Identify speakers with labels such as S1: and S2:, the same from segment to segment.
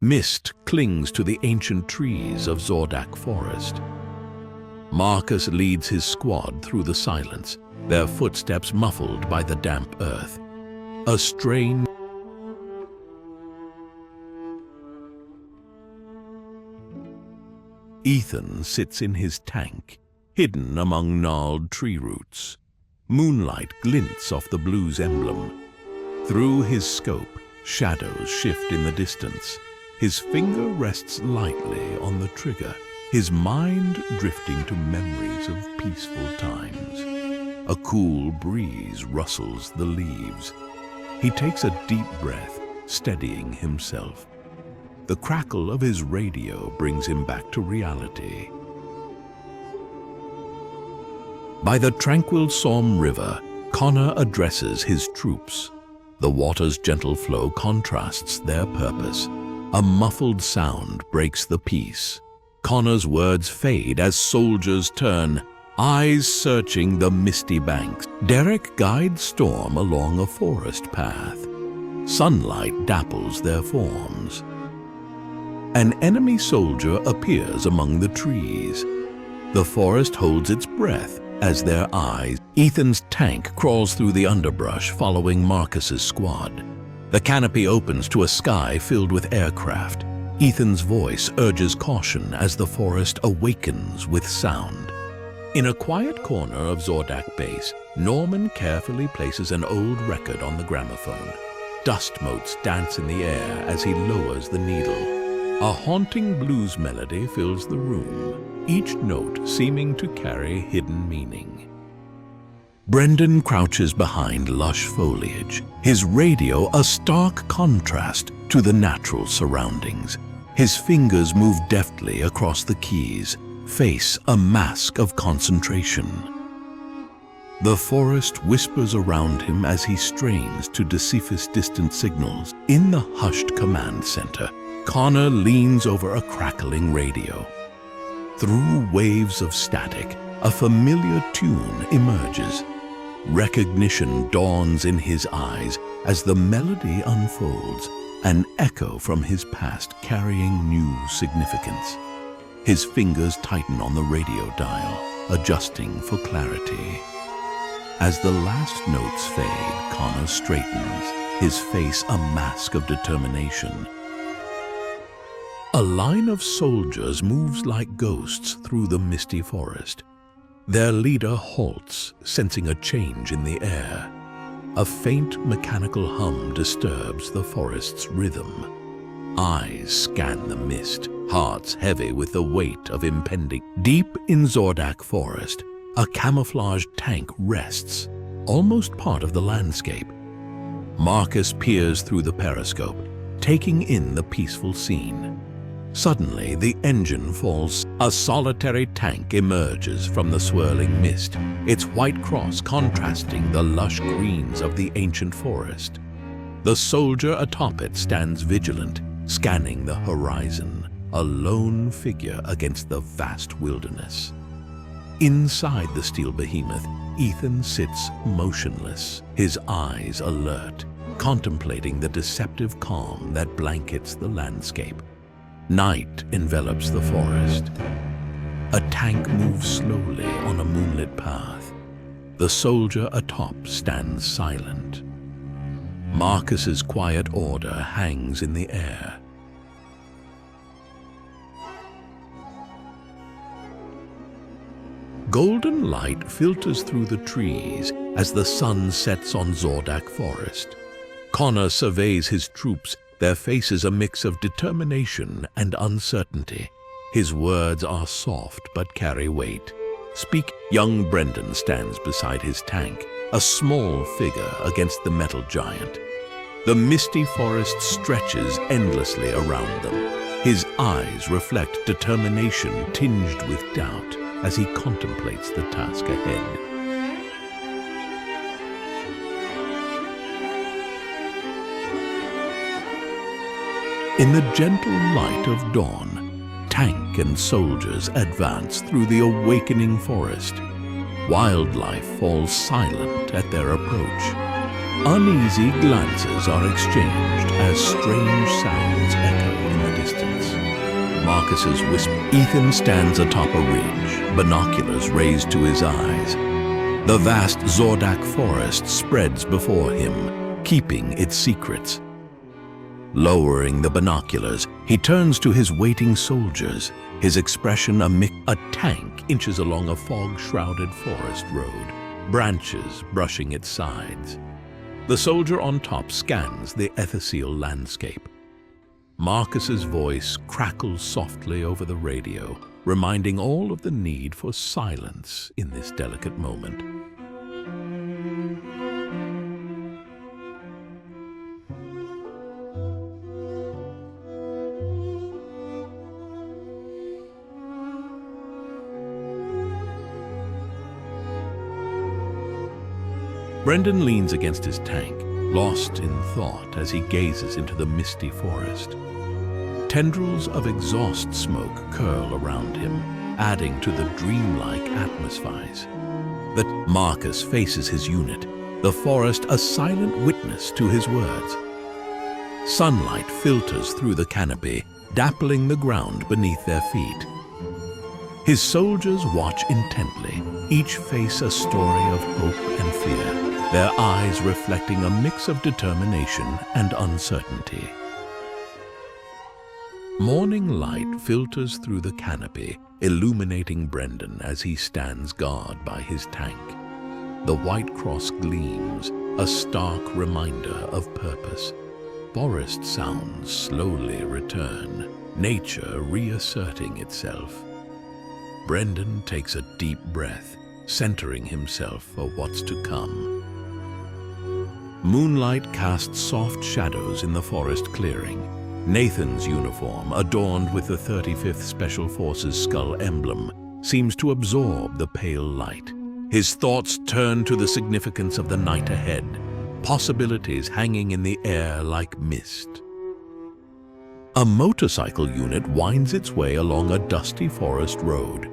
S1: Mist clings to the ancient trees of Zordak Forest. Marcus leads his squad through the silence, their footsteps muffled by the damp earth. A strange Ethan sits in his tank, hidden among gnarled tree roots. Moonlight glints off the blue's emblem. Through his scope, shadows shift in the distance. His finger rests lightly on the trigger, his mind drifting to memories of peaceful times. A cool breeze rustles the leaves. He takes a deep breath, steadying himself. The crackle of his radio brings him back to reality. By the tranquil Somme River, Connor addresses his troops. The water's gentle flow contrasts their purpose. A muffled sound breaks the peace. Connor's words fade as soldiers turn, eyes searching the misty banks. Derek guides Storm along a forest path. Sunlight dapples their forms. An enemy soldier appears among the trees. The forest holds its breath as their eyes. Ethan's tank crawls through the underbrush following Marcus's squad. The canopy opens to a sky filled with aircraft. Ethan's voice urges caution as the forest awakens with sound. In a quiet corner of Zordak Base, Norman carefully places an old record on the gramophone. Dust motes dance in the air as he lowers the needle. A haunting blues melody fills the room, each note seeming to carry hidden meaning. Brendan crouches behind lush foliage, his radio a stark contrast to the natural surroundings. His fingers move deftly across the keys, face a mask of concentration. The forest whispers around him as he strains to decipher distant signals. In the hushed command center, Connor leans over a crackling radio. Through waves of static, a familiar tune emerges. Recognition dawns in his eyes as the melody unfolds, an echo from his past carrying new significance. His fingers tighten on the radio dial, adjusting for clarity. As the last notes fade, Connor straightens, his face a mask of determination. A line of soldiers moves like ghosts through the misty forest. Their leader halts, sensing a change in the air. A faint mechanical hum disturbs the forest's rhythm. Eyes scan the mist, hearts heavy with the weight of impending. Deep in Zordak Forest, a camouflaged tank rests, almost part of the landscape. Marcus peers through the periscope, taking in the peaceful scene. Suddenly, the engine falls. A solitary tank emerges from the swirling mist, its white cross contrasting the lush greens of the ancient forest. The soldier atop it stands vigilant, scanning the horizon, a lone figure against the vast wilderness. Inside the steel behemoth, Ethan sits motionless, his eyes alert, contemplating the deceptive calm that blankets the landscape. Night envelops the forest. A tank moves slowly on a moonlit path. The soldier atop stands silent. Marcus's quiet order hangs in the air. Golden light filters through the trees as the sun sets on Zordak Forest. Connor surveys his troops, their faces a mix of determination and uncertainty. His words are soft but carry weight. Speak. Young Brendan stands beside his tank, a small figure against the metal giant. The misty forest stretches endlessly around them. His eyes reflect determination tinged with doubt as he contemplates the task ahead. In the gentle light of dawn, tank and soldiers advance through the awakening forest. Wildlife falls silent at their approach. Uneasy glances are exchanged as strange sounds echo in the distance. Marcus's whisper. Ethan stands atop a ridge, binoculars raised to his eyes. The vast Zordak forest spreads before him, keeping its secrets. Lowering the binoculars, he turns to his waiting soldiers, his expression a tank inches along a fog-shrouded forest road, branches brushing its sides. The soldier on top scans the ethereal landscape. Marcus's voice crackles softly over the radio, reminding all of the need for silence in this delicate moment. Brendan leans against his tank, lost in thought as he gazes into the misty forest. Tendrils of exhaust smoke curl around him, adding to the dreamlike atmospheres. Marcus faces his unit, the forest a silent witness to his words. Sunlight filters through the canopy, dappling the ground beneath their feet. His soldiers watch intently, each face a story of hope and fear, their eyes reflecting a mix of determination and uncertainty. Morning light filters through the canopy, illuminating Brendan as he stands guard by his tank. The white cross gleams, a stark reminder of purpose. Forest sounds slowly return, nature reasserting itself. Brendan takes a deep breath, centering himself for what's to come. Moonlight casts soft shadows in the forest clearing. Nathan's uniform, adorned with the 35th Special Forces skull emblem, seems to absorb the pale light. His thoughts turn to the significance of the night ahead, possibilities hanging in the air like mist. A motorcycle unit winds its way along a dusty forest road.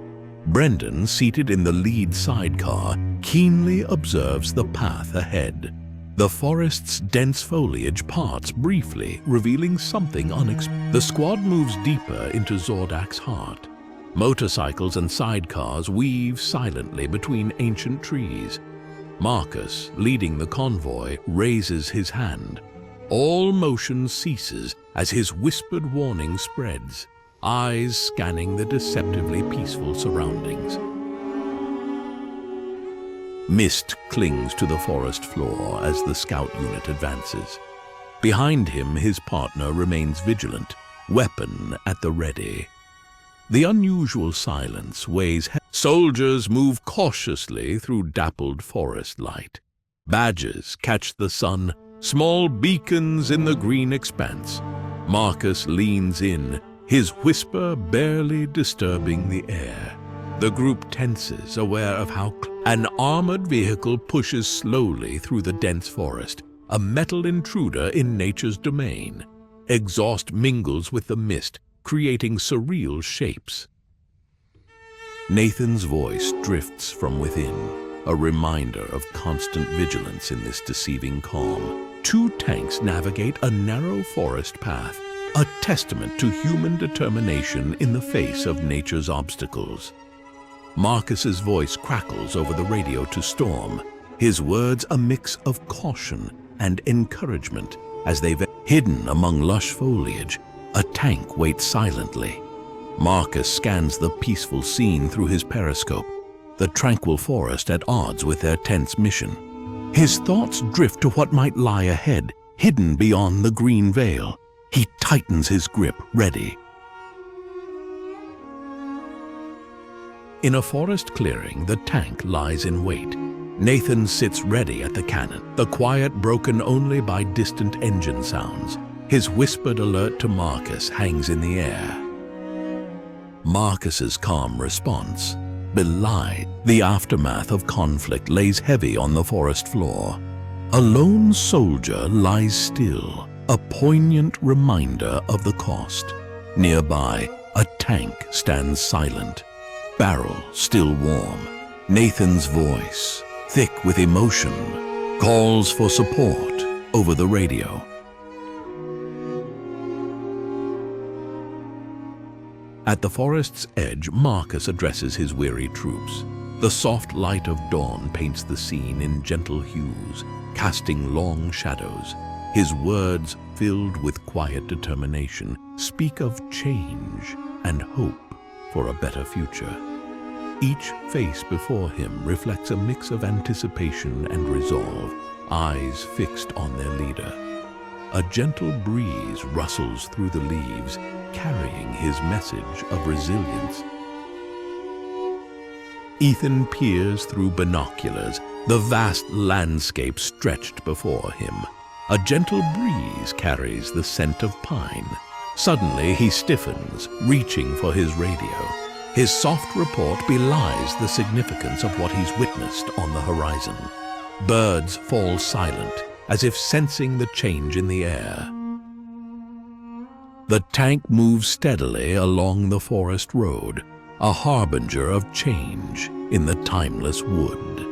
S1: Brendan, seated in the lead sidecar, keenly observes the path ahead. The forest's dense foliage parts briefly, revealing something unexpected. The squad moves deeper into Zordak's heart. Motorcycles and sidecars weave silently between ancient trees. Marcus, leading the convoy, raises his hand. All motion ceases as his whispered warning spreads, eyes scanning the deceptively peaceful surroundings. Mist clings to the forest floor as the scout unit advances. Behind him, his partner remains vigilant, weapon at the ready. The unusual silence weighs heavy. Soldiers move cautiously through dappled forest light. Badgers catch the sun, small beacons in the green expanse. Marcus leans in, his whisper barely disturbing the air. The group tenses, aware of how an armored vehicle pushes slowly through the dense forest, a metal intruder in nature's domain. Exhaust mingles with the mist, creating surreal shapes. Nathan's voice drifts from within, a reminder of constant vigilance in this deceiving calm. Two tanks navigate a narrow forest path, a testament to human determination in the face of nature's obstacles. Marcus's voice crackles over the radio to Storm, his words a mix of caution and encouragement. As they've hidden among lush foliage, a tank waits silently. Marcus scans the peaceful scene through his periscope, the tranquil forest at odds with their tense mission. His thoughts drift to what might lie ahead, hidden beyond the green veil. He tightens his grip, ready. In a forest clearing, the tank lies in wait. Nathan sits ready at the cannon, the quiet broken only by distant engine sounds. His whispered alert to Marcus hangs in the air. Marcus's calm response belied. The aftermath of conflict lays heavy on the forest floor. A lone soldier lies still, a poignant reminder of the cost. Nearby, a tank stands silent, barrel still warm. Nathan's voice, thick with emotion, calls for support over the radio. At the forest's edge, Marcus addresses his weary troops. The soft light of dawn paints the scene in gentle hues, casting long shadows. His words, filled with quiet determination, speak of change and hope for a better future. Each face before him reflects a mix of anticipation and resolve, eyes fixed on their leader. A gentle breeze rustles through the leaves, carrying his message of resilience. Ethan peers through binoculars, the vast landscape stretched before him. A gentle breeze carries the scent of pine. Suddenly he stiffens, reaching for his radio. His soft report belies the significance of what he's witnessed on the horizon. Birds fall silent, as if sensing the change in the air. The tank moves steadily along the forest road, a harbinger of change in the timeless wood.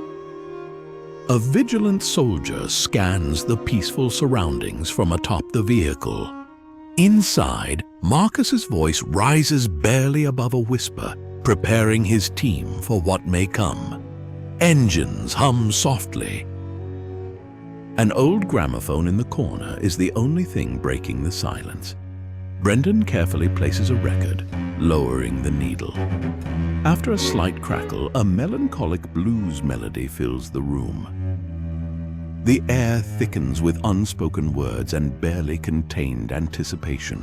S1: A vigilant soldier scans the peaceful surroundings from atop the vehicle. Inside, Marcus's voice rises barely above a whisper, preparing his team for what may come. Engines hum softly. An old gramophone in the corner is the only thing breaking the silence. Brendan carefully places a record, lowering the needle. After a slight crackle, a melancholic blues melody fills the room. The air thickens with unspoken words and barely contained anticipation.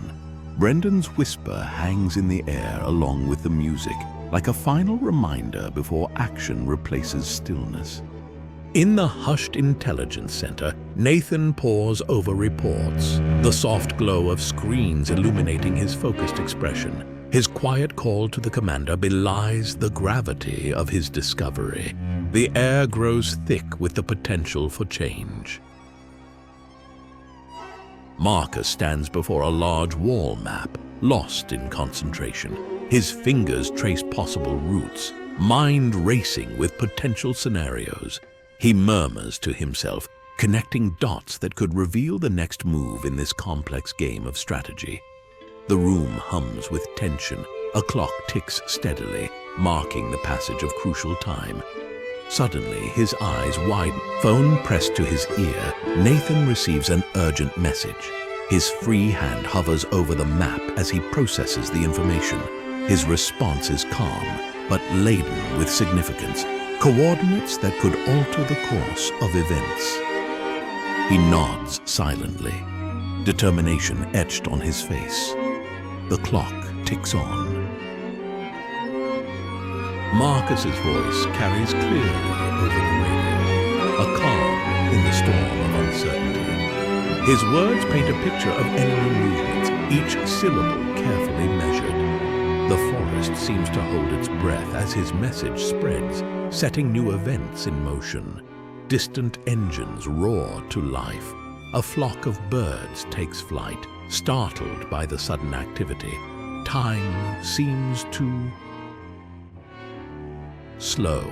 S1: Brendan's whisper hangs in the air along with the music, like a final reminder before action replaces stillness. In the hushed intelligence center, Nathan pores over reports, the soft glow of screens illuminating his focused expression. His quiet call to the commander belies the gravity of his discovery. The air grows thick with the potential for change. Marcus stands before a large wall map, lost in concentration. His fingers trace possible routes, mind racing with potential scenarios. He murmurs to himself, connecting dots that could reveal the next move in this complex game of strategy. The room hums with tension. A clock ticks steadily, marking the passage of crucial time. Suddenly, his eyes widen. Phone pressed to his ear, Nathan receives an urgent message. His free hand hovers over the map as he processes the information. His response is calm, but laden with significance. Coordinates that could alter the course of events. He nods silently, determination etched on his face. The clock ticks on. Marcus's voice carries clearly over the radio, a calm in the storm of uncertainty. His words paint a picture of enemy movements, each syllable carefully measured. The forest seems to hold its breath as his message spreads, setting new events in motion. Distant engines roar to life. A flock of birds takes flight, startled by the sudden activity. Time seems to slow.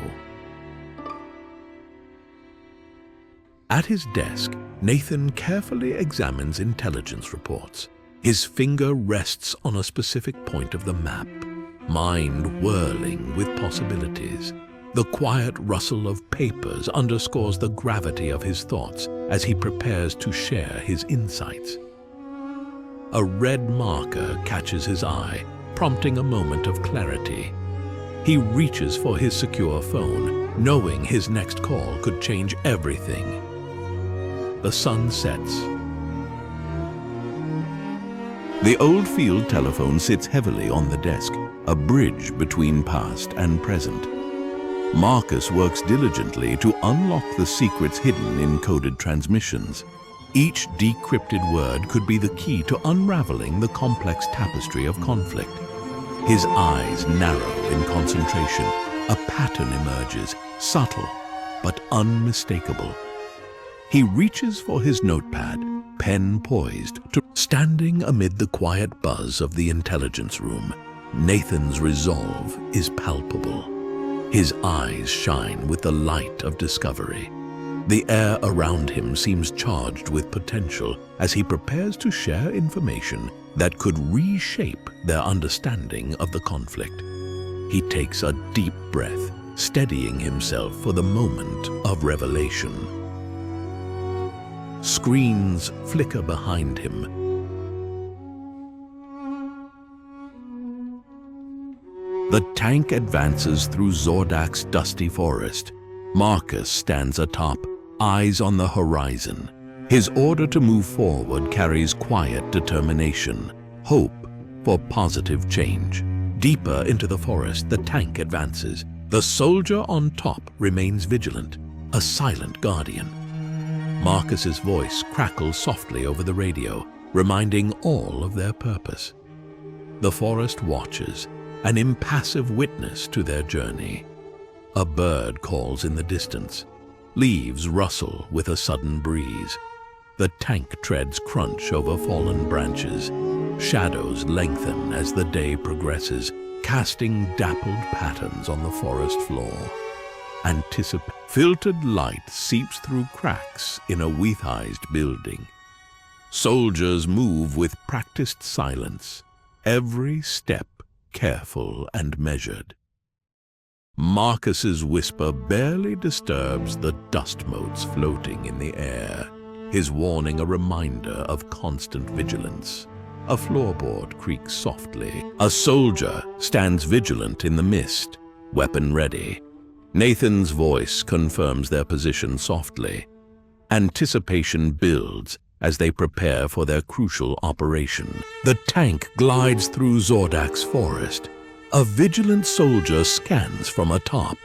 S1: At his desk, Nathan carefully examines intelligence reports. His finger rests on a specific point of the map, mind whirling with possibilities. The quiet rustle of papers underscores the gravity of his thoughts as he prepares to share his insights. A red marker catches his eye, prompting a moment of clarity. He reaches for his secure phone, knowing his next call could change everything. The sun sets. The old field telephone sits heavily on the desk, a bridge between past and present. Marcus works diligently to unlock the secrets hidden in coded transmissions. Each decrypted word could be the key to unraveling the complex tapestry of conflict. His eyes narrow in concentration. A pattern emerges, subtle but unmistakable. He reaches for his notepad, pen poised, standing amid the quiet buzz of the intelligence room. Nathan's resolve is palpable. His eyes shine with the light of discovery. The air around him seems charged with potential as he prepares to share information that could reshape their understanding of the conflict. He takes a deep breath, steadying himself for the moment of revelation. Screens flicker behind him. The tank advances through Zordak's dusty forest. Marcus stands atop, eyes on the horizon. His order to move forward carries quiet determination, hope for positive change. Deeper into the forest, the tank advances. The soldier on top remains vigilant, a silent guardian. Marcus's voice crackles softly over the radio, reminding all of their purpose. The forest watches, an impassive witness to their journey. A bird calls in the distance. Leaves rustle with a sudden breeze. The tank treads crunch over fallen branches. Shadows lengthen as the day progresses, casting dappled patterns on the forest floor. Filtered light seeps through cracks in a weatheized building. Soldiers move with practiced silence, every step careful and measured. Marcus's whisper barely disturbs the dust motes floating in the air, his warning a reminder of constant vigilance. A floorboard creaks softly. A soldier stands vigilant in the mist, weapon ready. Nathan's voice confirms their position softly. Anticipation builds as they prepare for their crucial operation. The tank glides through Zordak's forest. A vigilant soldier scans from atop.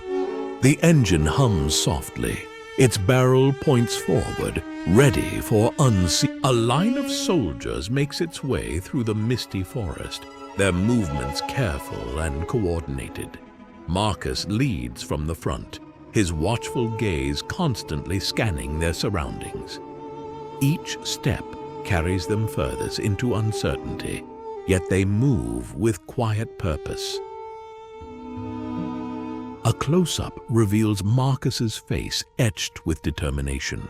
S1: The engine hums softly. Its barrel points forward, ready for unseen. A line of soldiers makes its way through the misty forest, their movements careful and coordinated. Marcus leads from the front, his watchful gaze constantly scanning their surroundings. Each step carries them furthest into uncertainty, yet they move with quiet purpose. A close-up reveals Marcus's face etched with determination.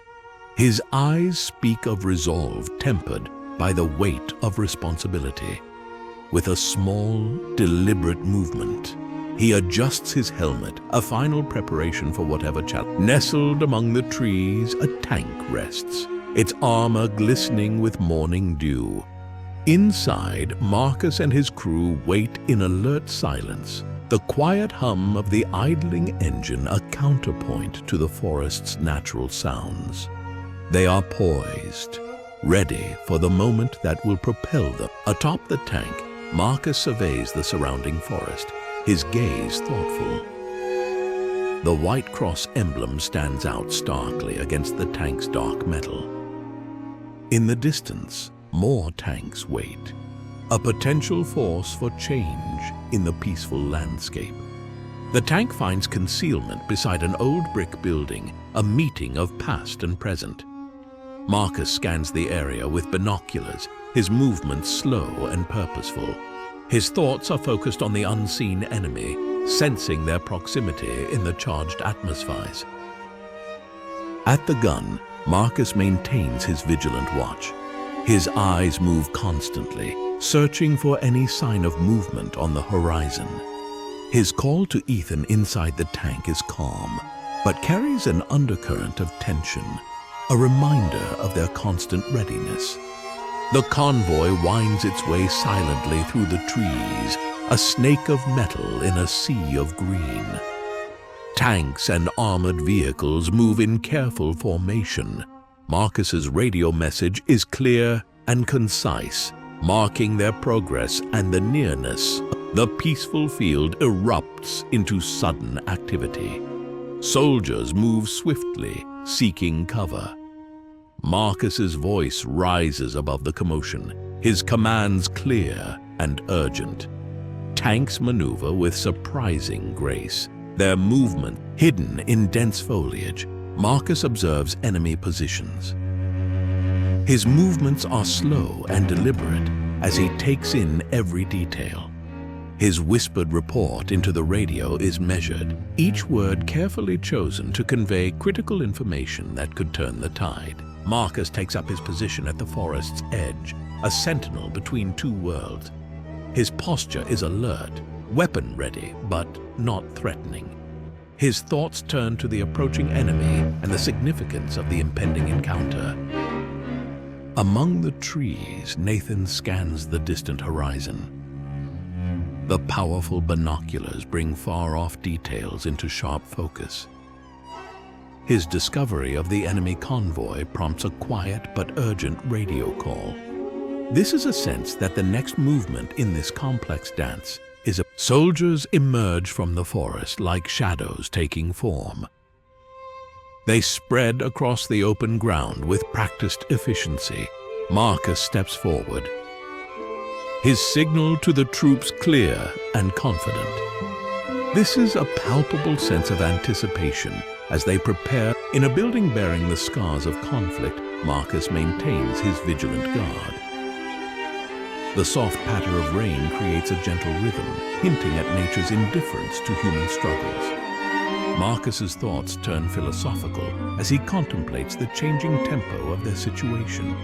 S1: His eyes speak of resolve tempered by the weight of responsibility. With a small, deliberate movement, he adjusts his helmet, a final preparation for whatever challenge. Nestled among the trees, a tank rests, its armor glistening with morning dew. Inside, Marcus and his crew wait in alert silence, the quiet hum of the idling engine a counterpoint to the forest's natural sounds. They are poised, ready for the moment that will propel them. Atop the tank, Marcus surveys the surrounding forest, his gaze thoughtful. The White Cross emblem stands out starkly against the tank's dark metal. In the distance, more tanks wait. a potential force for change in the peaceful landscape. The tank finds concealment beside an old brick building, a meeting of past and present. Marcus scans the area with binoculars, his movements slow and purposeful. His thoughts are focused on the unseen enemy, sensing their proximity in the charged atmospheres. At the gun, Marcus maintains his vigilant watch. His eyes move constantly, searching for any sign of movement on the horizon. His call to Ethan inside the tank is calm, but carries an undercurrent of tension, a reminder of their constant readiness. The convoy winds its way silently through the trees, a snake of metal in a sea of green. Tanks and armored vehicles move in careful formation. Marcus's radio message is clear and concise, marking their progress and the nearness. The peaceful field erupts into sudden activity. Soldiers move swiftly, seeking cover. Marcus's voice rises above the commotion, his commands clear and urgent. Tanks maneuver with surprising grace, their movement hidden in dense foliage. Marcus observes enemy positions. His movements are slow and deliberate as he takes in every detail. His whispered report into the radio is measured, each word carefully chosen to convey critical information that could turn the tide. Marcus takes up his position at the forest's edge, a sentinel between two worlds. His posture is alert, weapon ready, but not threatening. His thoughts turn to the approaching enemy and the significance of the impending encounter. Among the trees, Nathan scans the distant horizon. The powerful binoculars bring far-off details into sharp focus. His discovery of the enemy convoy prompts a quiet but urgent radio call. This is a sense that the next movement in this complex dance is a... Soldiers emerge from the forest like shadows taking form. They spread across the open ground with practiced efficiency. Marcus steps forward, his signal to the troops clear and confident. This is a palpable sense of anticipation as they prepare. In a building bearing the scars of conflict, Marcus maintains his vigilant guard. The soft patter of rain creates a gentle rhythm, hinting at nature's indifference to human struggles. Marcus's thoughts turn philosophical as he contemplates the changing tempo of their situation.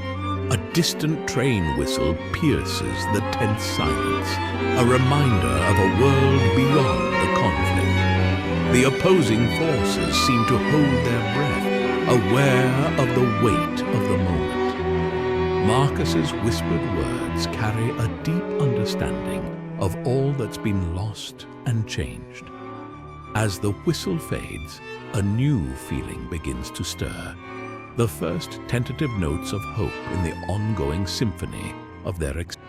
S1: A distant train whistle pierces the tense silence, a reminder of a world beyond the conflict. The opposing forces seem to hold their breath, aware of the weight of the moment. Marcus's whispered words carry a deep understanding of all that's been lost and changed. As the whistle fades, a new feeling begins to stir. The first tentative notes of hope in the ongoing symphony of their experience.